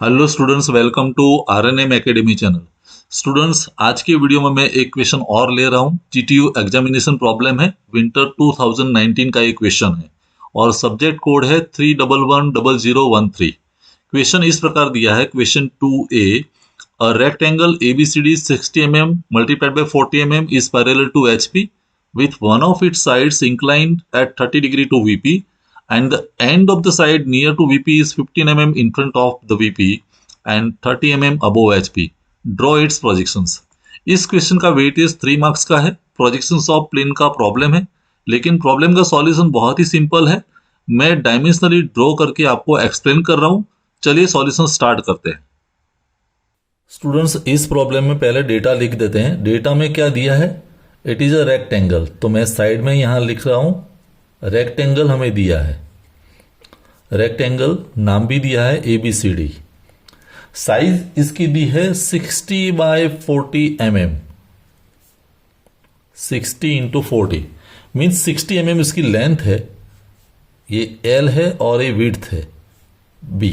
Hello students, welcome to RNM academy channel. Students, आज की video में मैं एक क्वेश्चन और ले रहा हूँ। जीटीयू एग्जामिनेशन प्रॉब्लम है, विंटर 2019 का एक क्वेश्चन है और सब्जेक्ट कोड है 3110013। क्वेश्चन इस प्रकार दिया है, question 2A, a rectangle ABCD 60 mm multiplied by 40 mm is parallel to HP with one of its sides inclined at 30 degree to VP and the end of the side near to VP is 15 mm in front of the VP and 30 mm above HP. Draw its projections. इस question का weightage 3 marks का है। Projections of plane का problem है, लेकिन problem का solution बहुत ही simple है। मैं डायमेंशनली ड्रॉ करके आपको एक्सप्लेन कर रहा हूँ। चलिए सॉल्यूशन स्टार्ट करते हैं। स्टूडेंट्स, इस प्रॉब्लम में पहले डेटा लिख देते हैं। डेटा में क्या दिया है? इट इज अ रेक्टेंगल, तो मैं साइड में यहां लिख रहा हूं रेक्टेंगल हमें दिया है। रेक्टेंगल नाम भी दिया है ABCD। साइज इसकी दी है 60 by 40 mm। 60 into 40 means 60 mm इसकी लेंथ है, ये L है और ये विड्थ है B।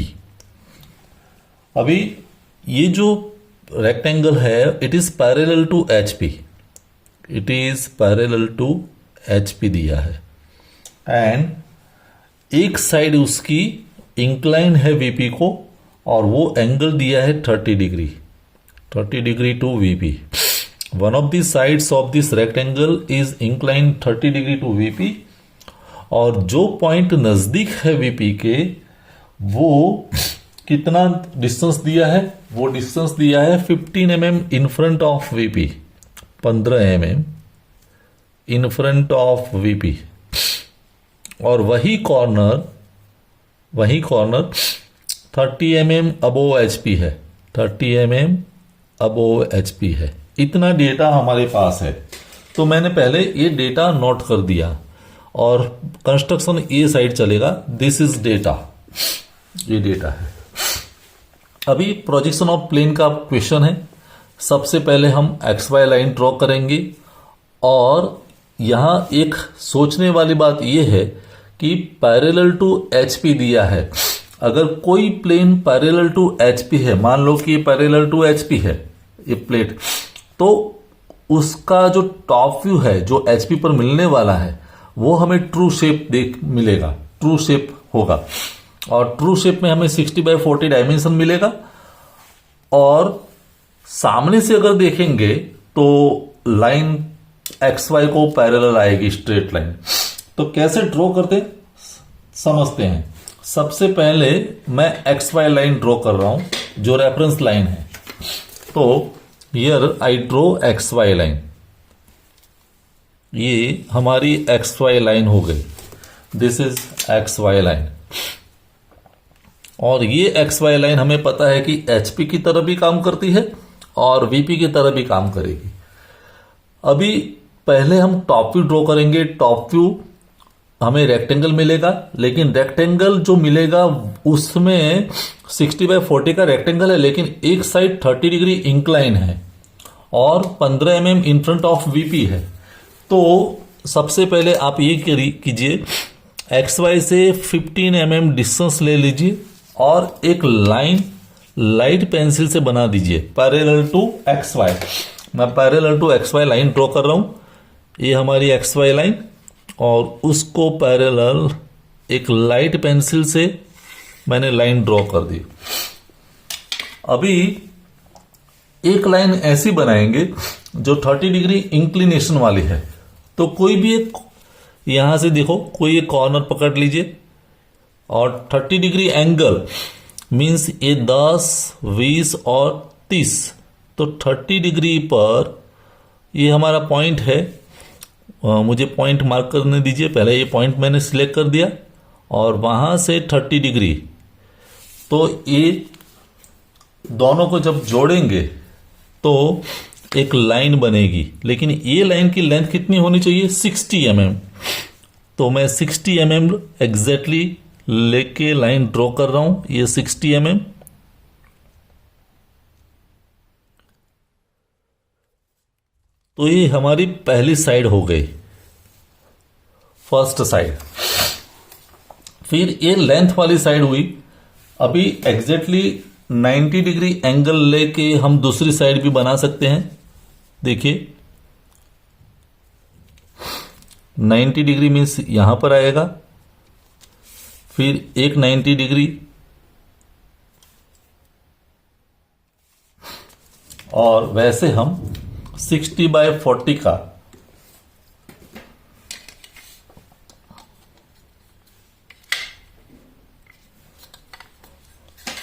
अभी ये जो रेक्टेंगल है it is parallel to HP। It is parallel to HP दिया है एंड एक साइड उसकी इंक्लाइन है VP को और वो एंगल दिया है 30 degree. 30 degree to VP। One of the sides of this rectangle is incline 30 degree to VP और जो पॉइंट नजदीक है VP के वो कितना डिस्टेंस दिया है? वो डिस्टेंस दिया है 15 mm in front of VP। 15 mm in front of VP और वही कॉर्नर 30 mm अबोव HP है। 30 mm अबोव HP है। इतना डेटा हमारे पास है, तो मैंने पहले ये डेटा नोट कर दिया और कंस्ट्रक्शन ये साइड चलेगा। दिस इज डेटा, ये डेटा है। अभी प्रोजेक्शन ऑफ प्लेन का क्वेश्चन है। सबसे पहले हम XY लाइन ड्रॉ करेंगे और यहां एक सोचने वाली बात यह है कि पैरेलल टू HP दिया है। अगर कोई प्लेन पैरेलल टू HP है, मान लो कि पैरेलल टू HP है ये प्लेट, तो उसका जो टॉप व्यू है जो HP पर मिलने वाला है वो हमें ट्रू शेप मिलेगा, ट्रू शेप होगा और ट्रू शेप में हमें 60 बाय 40 डायमेंशन मिलेगा। और सामने से अगर देखेंगे तो लाइन XY को पैरेलल आएगी, स्ट्रेट लाइन। तो कैसे ड्रॉ करते समझते हैं। सबसे पहले मैं XY लाइन ड्रॉ कर रहा हूं जो रेफरेंस लाइन है। तो here I draw XY line. ये हमारी XY लाइन हो गई। दिस इज XY लाइन और ये XY लाइन हमें पता है कि HP की तरह भी काम करती है और VP की तरह भी काम करेगी। अभी पहले हम टॉप व्यू ड्रॉ करेंगे। टॉप व्यू हमें रेक्टेंगल मिलेगा, लेकिन रेक्टेंगल जो मिलेगा उसमें 60 बाय 40 का रेक्टेंगल है, लेकिन एक साइड 30 डिग्री इंक्लाइन है और 15 mm in front of VP है। तो सबसे पहले आप ये कीजिए, XY से 15 mm डिस्टेंस ले लीजिए और एक लाइन लाइट पेंसिल से बना दीजिए पैरेलल टू XY। मैं parallel to XY line draw कर रहा हूं। ये हमारी XY लाइन और उसको पैरेलल एक लाइट पेंसिल से मैंने लाइन ड्रॉ कर दी। अभी एक लाइन ऐसी बनाएंगे जो 30 डिग्री इंक्लिनेशन वाली है। तो कोई भी एक यहां से देखो, कोई एक कॉर्नर पकड़ लीजिए और 30 डिग्री एंगल मीन्स ये 10, 20 और 30। तो 30 डिग्री पर ये हमारा पॉइंट है। मुझे पॉइंट मार्क करने दीजिए। पहले ये पॉइंट मैंने सिलेक्ट कर दिया और वहां से 30 डिग्री। तो ये दोनों को जब जोड़ेंगे तो एक लाइन बनेगी, लेकिन ये लाइन की लेंथ कितनी होनी चाहिए? 60 mm। तो मैं 60 mm एग्जैक्टली लेके लाइन ड्रॉ कर रहा हूं। ये 60 mm। तो ये हमारी पहली साइड हो गई, फर्स्ट साइड। फिर ये लेंथ वाली साइड हुई। अभी एग्जैक्टली 90 डिग्री एंगल लेके हम दूसरी साइड भी बना सकते हैं। देखिए 90 डिग्री मीन्स यहां पर आएगा, फिर एक 90 डिग्री और वैसे हम 60/40 का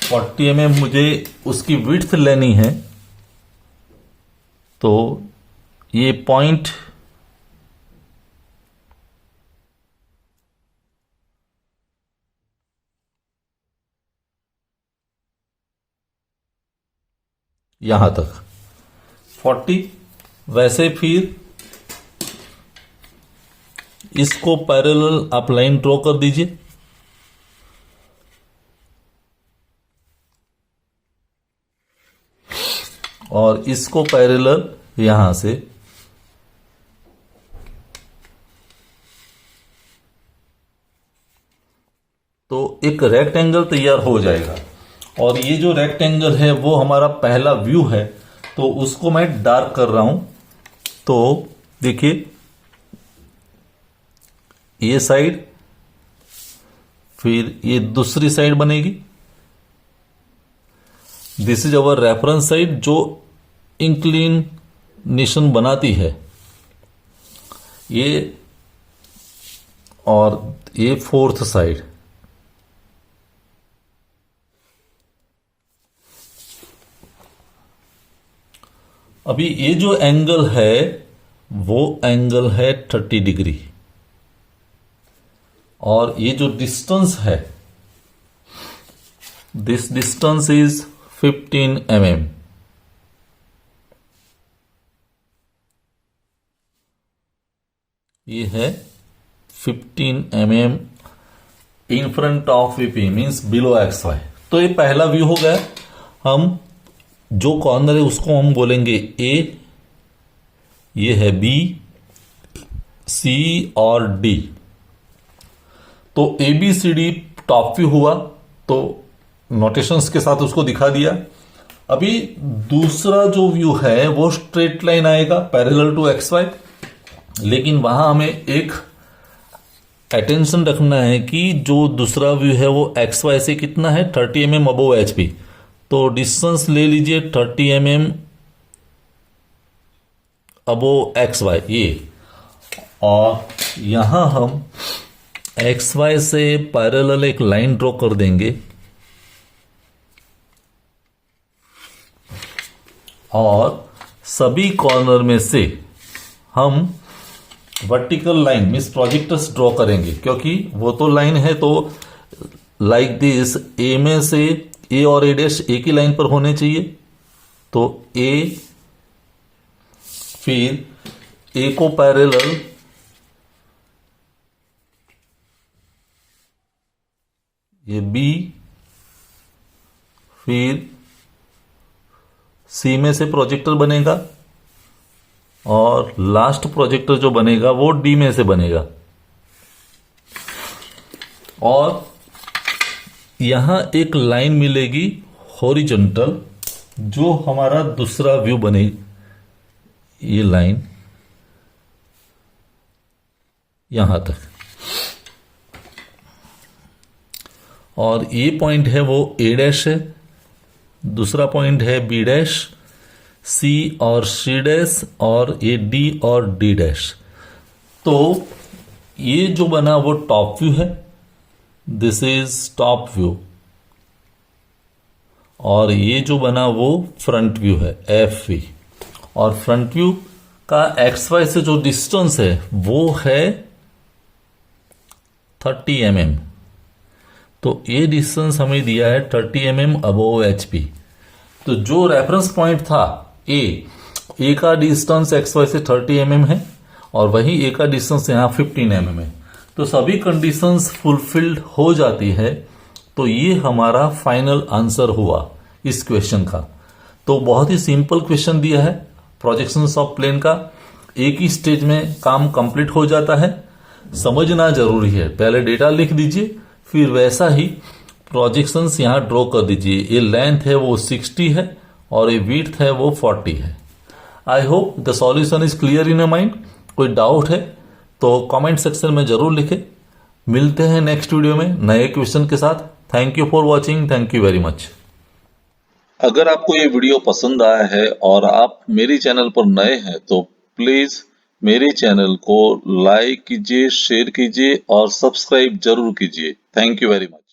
40 mm मुझे उसकी विड्थ लेनी है, तो ये पॉइंट यहां तक 40, वैसे फिर इसको पैरेलल आप लाइन ड्रॉ कर दीजिए। और इसको पैरेलल यहां से तो एक रेक्टेंगल तैयार हो जाएगा। और ये जो रेक्टेंगल है वो हमारा पहला व्यू है, तो उसको मैं डार्क कर रहा हूं। तो देखिए ये साइड, फिर ये दूसरी साइड बनेगी। This is our reference side जो इंक्लिनेशन बनाती है ये, और ये फोर्थ साइड। अभी ये जो एंगल है वो एंगल है 30 डिग्री, और ये जो डिस्टेंस है, दिस डिस्टेंस इज 15 mm। ये है 15 mm in front of VP means below XY। तो ये पहला व्यू हो गया। हम जो कॉर्नर है उसको हम बोलेंगे A, ये है B, C और D। तो ABCD टॉप व्यू हुआ, तो नोटेशंस के साथ उसको दिखा दिया। अभी दूसरा जो व्यू है वो स्ट्रेट लाइन आएगा पैरेलल टू XY, लेकिन वहां हमें एक अटेंशन रखना है कि जो दूसरा व्यू है वो XY से कितना है, 30 mm अबोव HP। तो डिस्टेंस ले लीजिए 30 mm अबोव XY ये, और यहां हम XY से पैरेलल एक लाइन ड्रॉ कर देंगे, और सभी कॉर्नर में से हम vertical line means projectors draw करेंगे, क्योंकि वो तो लाइन है। तो लाइक दिस ए में से ए और ए डैश एक ही लाइन पर होने चाहिए। तो ए, फिर ए को पैरेलल ये बी, फिर सी में से प्रोजेक्टर बनेगा, और लास्ट प्रोजेक्टर जो बनेगा वो डी में से बनेगा। और यहां एक लाइन मिलेगी हॉरिजॉन्टल, जो हमारा दूसरा व्यू बनेगी। ये लाइन यहां तक, और ये पॉइंट है वो ए डैश है, दूसरा पॉइंट है बी डैश, सी और सी डैश, और ये डी और डी डैश। तो ये जो बना वो टॉप व्यू है, दिस इज टॉप व्यू, और ये जो बना वो फ्रंट व्यू है FV। और फ्रंट व्यू का XY से जो डिस्टेंस है वो है 30 mm। तो ये डिस्टेंस हमें दिया है 30 mm अबोव HP। तो जो रेफरेंस पॉइंट था ए का डिस्टेंस XY से 30 mm है, और वही ए का डिस्टेंस यहां 15 mm है। तो सभी कंडीशंस फुलफिल्ड हो जाती है। तो ये हमारा फाइनल आंसर हुआ इस क्वेश्चन का। तो बहुत ही सिंपल क्वेश्चन दिया है प्रोजेक्शंस ऑफ प्लेन का, एक ही स्टेज में काम कंप्लीट हो जाता है। समझना जरूरी है, पहले डेटा लिख दीजिए, फिर वैसा ही प्रोजेक्शंस यहाँ ड्रॉ कर दीजिए। ये लेंथ है वो 60 है और ये विड्थ है वो 40 है। I hope the solution is clear in your mind. कोई डाउट है तो कमेंट सेक्शन में जरूर लिखें। मिलते हैं नेक्स्ट वीडियो में नए क्वेश्चन के साथ। Thank you for watching. Thank you very much. अगर आपको ये वीडियो पसंद आया है और आप मेरे चैनल पर नए हैं तो प्लीज मेरे चैनल को लाइक कीजिए, शेयर कीजिए और सब्सक्राइब जरूर कीजिए। Thank you very much.